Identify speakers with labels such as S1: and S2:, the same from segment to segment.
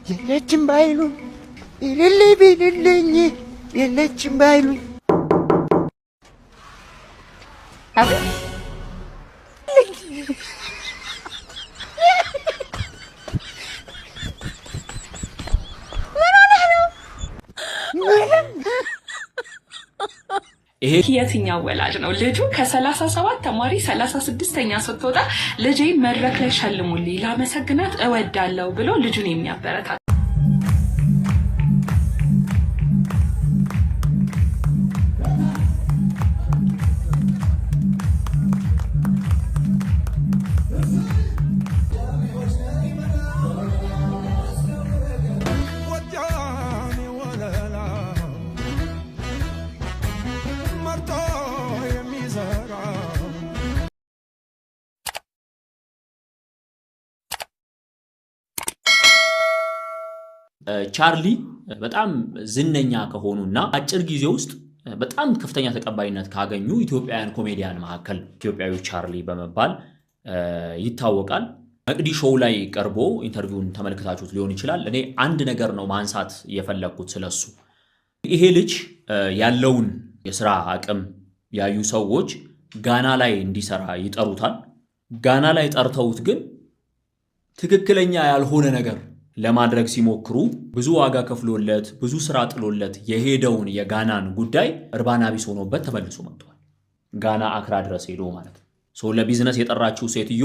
S1: የለችም ባይሉ ቢልልኝ የለችም ባይሉ
S2: ይሄ የትኛው ወላጅ ነው ልጁ ከ37 ተማሪ 36ኛ ስትወጣ ልጄ መድረክ ላይ ሸልሙልኝ ላመሰግናት እወዳለሁ ብሎ ልጁን የሚያበረታታ?
S3: ቻርሊ በጣም ዝነኛ ከሆኑና አጭር ጊዜ ውስጥ በጣም ከፍተኛ ተቀባይነት ካገኙ ኢትዮጵያውያን ኮሜዲያን መካከል ኢትዮጵያዊ ቻርሊ በመባል ይታወቃል። መቅዲ ሾው ላይ ቀርቦ ኢንተርቪውን ተመልክታችሁት ሊሆን ይችላል። እኔ አንድ ነገር ነው ማንሳት የፈለኩት ስለሱ። ይሄ ልጅ ያለውን የሥራ አቅም ያዩ ሰዎች ጋና ላይ እንዲሰራ ይጠሩታል። ጋና ላይ ጠርተውት ግን ትክክለኛ ያልሆነ ነገር ለማድረግ ሲሞክሩ ብዙ ዋጋ ከፍሎለት ብዙ ስራ ጥሎለት የሄደውን የጋናን ጉዳይ እርባና ቢስ ሆኖበት ተመልሶ መጥቷል። ጋና አክራ ድረስ ሄዶ ማለት ነው። ለቢዝነስ የጠራችው ሴትዮ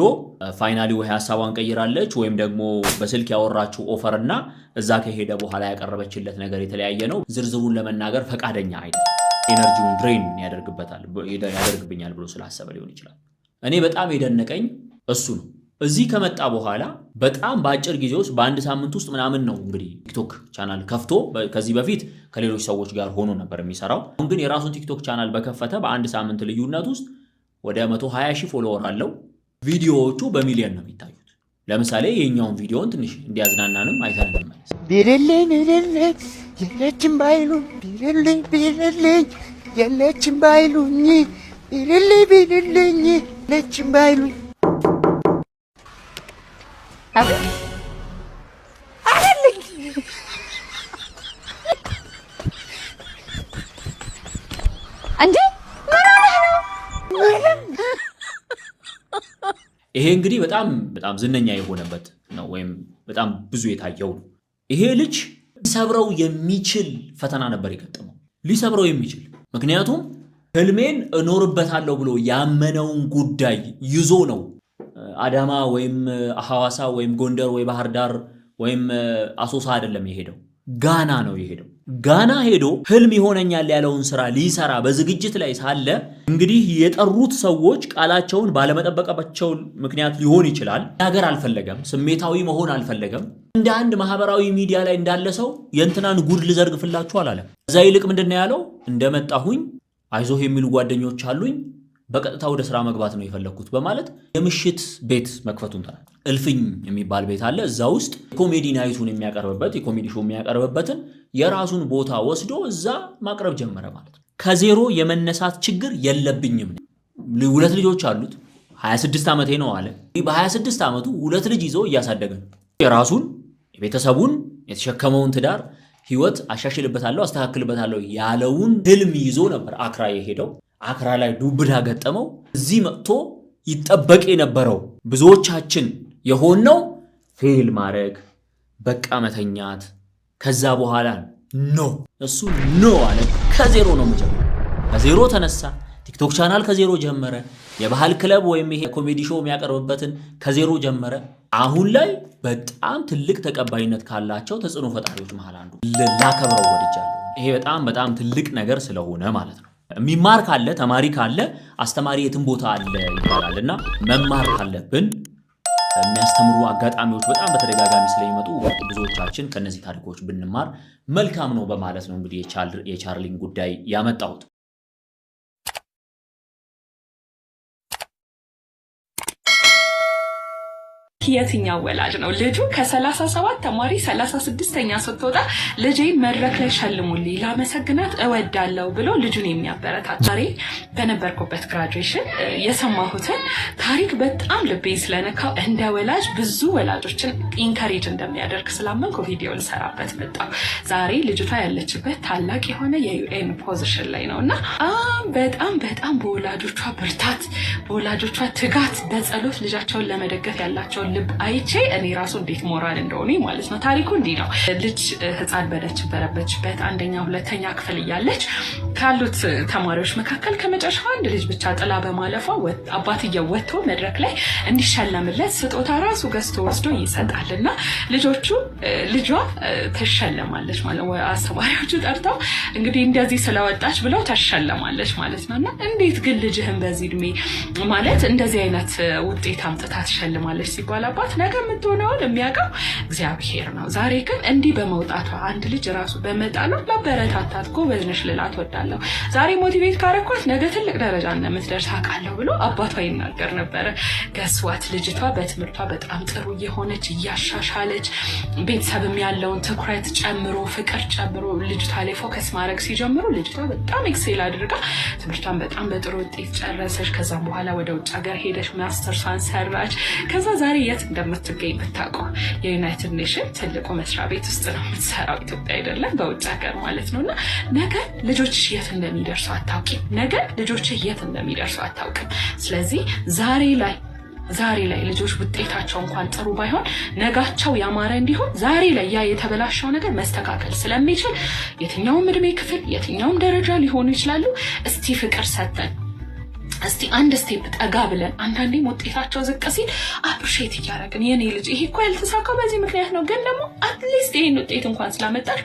S3: ፋይናሊ ወይ ሐሳቧን ቀይራለች ወይም ደግሞ በስልክ ያወራችው ኦፈርና እዛ ከሄደ በኋላ ያቀረበችለት ነገር የተለያየ ነው። ዝርዝሩን ለመናገር ፈቃደኛ አይደለም። ኤነርጂውን ድሬን ያደርግብኛል ብሎ ስላሰበ ሊሆን ይችላል። እኔ በጣም የደነቀኝ እሱ ነው። እዚህ ከመጣ በኋላ በጣም በአጭር ጊዜ ውስጥ በአንድ ሳምንት ውስጥ ምናምን ነው እንግዲህ ቲክቶክ ቻናል ከፍቶ ከዚህ በፊት ከሌሎች ሰዎች ጋር ሆኖ ነበር የሚሰራው። አሁን ግን የራሱን ቲክቶክ ቻናል በከፈተ በአንድ ሳምንት ልዩነት ውስጥ ወደ 120,000 ፎሎወር አለው። ቪዲዮዎቹ በሚሊዮን ነው የሚታዩት። ለምሳሌ የኛውን ቪዲዮን ትንሽ እንዲያዝናናንም አይተን እንመለስ።
S1: ቢልልኝ የለችም ባይሉ ቢልልኝ የለችም ባይሉኝ ቢልልኝ የለችም ባይሉኝ
S3: ይሄ እንግዲህ በጣም ዝነኛ የሆነበት ነው ወይም በጣም ብዙ የታየው ነው። ይሄ ልጅ ሊሰብረው የሚችል ፈተና ነበር የገጠመው። ሊሰብረው የሚችል ምክንያቱም ህልሜን እኖርበታለሁ ብሎ ያመነውን ጉዳይ ይዞ ነው አዳማ ወይም ሐዋሳ ወይም ጎንደር ወይ ባህር ዳር ወይም አሶሳ አይደለም የሄደው፣ ጋና ነው የሄደው። ጋና ሄዶ ህልም ይሆነኛል ያለውን ስራ ሊሰራ በዝግጅት ላይ ሳለ እንግዲህ የጠሩት ሰዎች ቃላቸውን ባለመጠበቃቸው ምክንያት ሊሆን ይችላል። ነገር አልፈለገም፣ ስሜታዊ መሆን አልፈለገም። እንደ አንድ ማህበራዊ ሚዲያ ላይ እንዳለ ሰው የእንትናን ጉድ ልዘርግፍላችሁ አላለም። እዛ ይልቅ ምንድነው ያለው? እንደመጣሁኝ አይዞህ የሚሉ ጓደኞች አሉኝ፣ በቀጥታ ወደ ስራ መግባት ነው የፈለኩት በማለት የምሽት ቤት መክፈቱን ተናገረ። እልፍኝ የሚባል ቤት አለ። እዛ ውስጥ ኮሜዲ ናይቱን የሚያቀርብበት የኮሜዲ ሾው የሚያቀርብበትን የራሱን ቦታ ወስዶ እዛ ማቅረብ ጀመረ ማለት ነው። ከዜሮ የመነሳት ችግር የለብኝም። 2 ልጆች አሉት። 26 ዓመቴ ነው አለ። በ26 ዓመቱ 2 ልጅ ይዞ እያሳደገ ነው። የራሱን የቤተሰቡን የተሸከመውን ትዳር ህይወት አሻሽልበታለሁ አስተካክልበታለሁ ያለውን ህልም ይዞ ነበር አክራ የሄደው። አክራ ላይ ዱብዳ ገጠመው። እዚህ መጥቶ ይጠበቅ የነበረው ብዙዎቻችን የሆነው ፌል ማድረግ፣ በቃ መተኛት፣ ከዛ በኋላ እሱ አለ። ከዜሮ ነው የምጀምረው። ከዜሮ ተነሳ። ቲክቶክ ቻናል ከዜሮ ጀመረ። የባህል ክለብ ወይም ይሄ ኮሜዲ ሾው የሚያቀርብበትን ከዜሮ ጀመረ። አሁን ላይ በጣም ትልቅ ተቀባይነት ካላቸው ተጽዕኖ ፈጣሪዎች መሃል አንዱ ላከብረው ወድጃለሁ። ይሄ በጣም ትልቅ ነገር ስለሆነ ማለት ነው። የሚማር ካለ ተማሪ ካለ አስተማሪ የትም ቦታ አለ ይባላልና መማር ካለብን የሚያስተምሩ አጋጣሚዎች በጣም በተደጋጋሚ ስለሚመጡ ብዙዎቻችን ከነዚህ ታሪኮች ብንማር መልካም ነው በማለት ነው እንግዲህ የቻርሊን ጉዳይ ያመጣሁት።
S2: የትኛው ወላጅ ነው ልጁ ከ37 ተማሪ 36ኛ ስትወጣ ልጄን መድረክ ላይ ሸልሙልኝ ላመሰግናት እወዳለሁ ብሎ ልጁን የሚያበረታታ? ዛሬ በነበርኩበት ግራጁዌሽን የሰማሁትን ታሪክ በጣም ልቤን ስለነካው እንደ ወላጅ ብዙ ወላጆችን ኢንካሬጅ እንደሚያደርግ ስላመንኩ ቪዲዮ ልሰራበት መጣሁ። ዛሬ ልጅቷ ያለችበት ታላቅ የሆነ የዩኤን ፖዚሽን ላይ ነው እና በጣም በወላጆቿ ብርታት፣ በወላጆቿ ትጋት፣ በጸሎት ልጃቸውን ለመደገፍ ያላቸውን ልብ አይቼ እኔ ራሱ እንዴት ሞራል እንደሆነ ማለት ነው። ታሪኩ እንዲህ ነው። ልጅ ህፃን በነበረችበት አንደኛ ሁለተኛ ክፍል እያለች ካሉት ተማሪዎች መካከል ከመጨረሻው አንድ ልጅ ብቻ ጥላ በማለፏ አባትየው ወጥቶ መድረክ ላይ እንዲሸለምለት ስጦታ ራሱ ገዝቶ ወስዶ ይሰጣል እና ልጇ ትሸለማለች ማለት ነው። አስተማሪዎቹ ጠርተው እንግዲህ እንደዚህ ስለወጣች ብለው ተሸለማለች ማለት ነው። እና እንዴት ግን ልጅህን በዚህ እድሜ ማለት እንደዚህ አይነት ውጤት አምጥታ ትሸልማለች ሲባል አባት ነገ የምትሆነውን የሚያውቀው እግዚአብሔር ነው። ዛሬ ግን እንዲህ በመውጣቷ አንድ ልጅ ራሱ በመጣሉ ለበረታታት ጎበዝ ነሽ ልላት እወዳለሁ። ዛሬ ሞቲቬት ካረኳት ነገ ትልቅ ደረጃ እንደምትደርስ አውቃለሁ ብሎ አባቷ ይናገር ነበረ። ገስዋት ልጅቷ በትምህርቷ በጣም ጥሩ እየሆነች እያሻሻለች ቤተሰብም ያለውን ትኩረት ጨምሮ ፍቅር ጨምሮ ልጅቷ ላይ ፎከስ ማድረግ ሲጀምሩ ልጅቷ በጣም ኤክሴል አድርጋ ትምህርቷን በጣም በጥሩ ውጤት ጨረሰች። ከዛም በኋላ ወደ ውጭ ሀገር ሄደች፣ ማስተርሷን ሰራች። ከዛ ዛሬ የት እንደምትገኝ ብታውቀው የዩናይትድ ኔሽን ትልቁ መስሪያ ቤት ውስጥ ነው የምትሰራው። ኢትዮጵያ አይደለም በውጭ ሀገር ማለት ነው። እና ነገ ልጆችሽ የት እንደሚደርሱ አታውቂም። ነገ ልጆችህ የት እንደሚደርሱ አታውቅም። ስለዚህ ዛሬ ላይ ልጆች ውጤታቸው እንኳን ጥሩ ባይሆን ነጋቸው ያማረ እንዲሆን ዛሬ ላይ ያ የተበላሸው ነገር መስተካከል ስለሚችል የትኛውም እድሜ ክፍል የትኛውም ደረጃ ሊሆኑ ይችላሉ። እስቲ ፍቅር ሰጠን፣ እስቲ አንድ ስቴፕ ጠጋ ብለን አንዳንዴም ውጤታቸው ዝቅ ሲል አፕሪሼት እያደረግን የኔ ልጅ ይሄ እኮ ያልተሳካው በዚህ ምክንያት ነው፣ ግን ደግሞ አትሊስት ይሄን ውጤት እንኳን ስላመጣሽ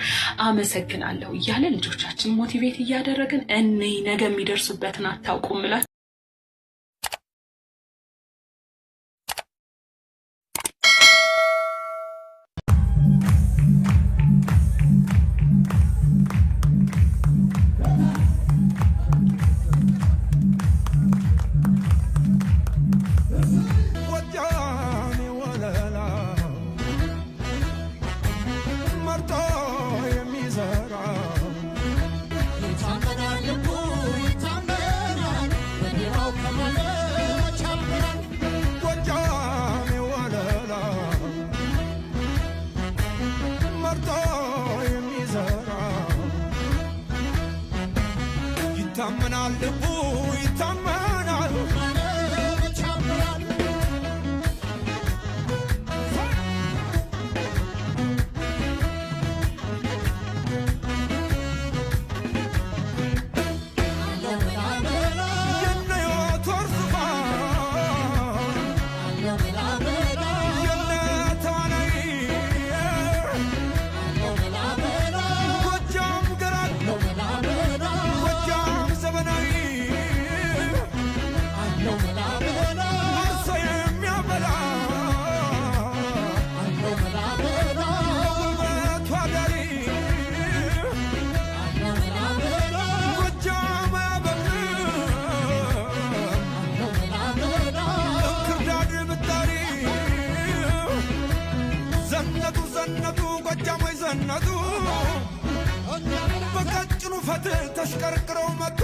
S2: አመሰግናለሁ እያለ ልጆቻችን ሞቲቬት እያደረግን እኔ ነገ የሚደርሱበትን አታውቁም ብላ
S4: ይታመናል ልቡ ይታመናል ዘነቱ በቀጭኑ ፈትል ተሽቀርቅረው መጡ።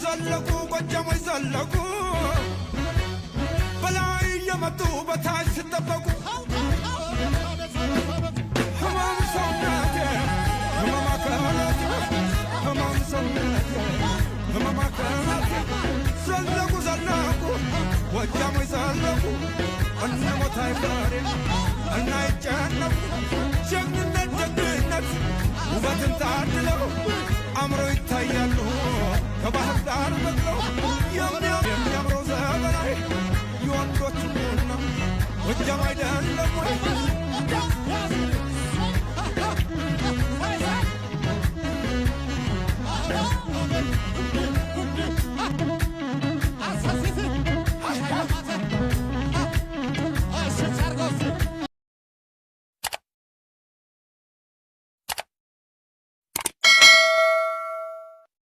S4: ዘለቁ ጎጃሞች ዘለቁ በላይ እየመጡ በታች ሲጠበቁ ህመም ሰውነቴ ህመም አካላቴ ህመም ሰውነቴ ህመም አካላቴ ዘለቁ ጎጃሞች ዘለቁ እነሞት አይፈሬ እና ይጨነቁ ጀግንነት ውበትን ታድለው አምረው ይታያሉ ከባህር ዳር መጥለው የሚያምረው ዘመናዊ የወንዶች ነው ጎጃም አይደለም ወይ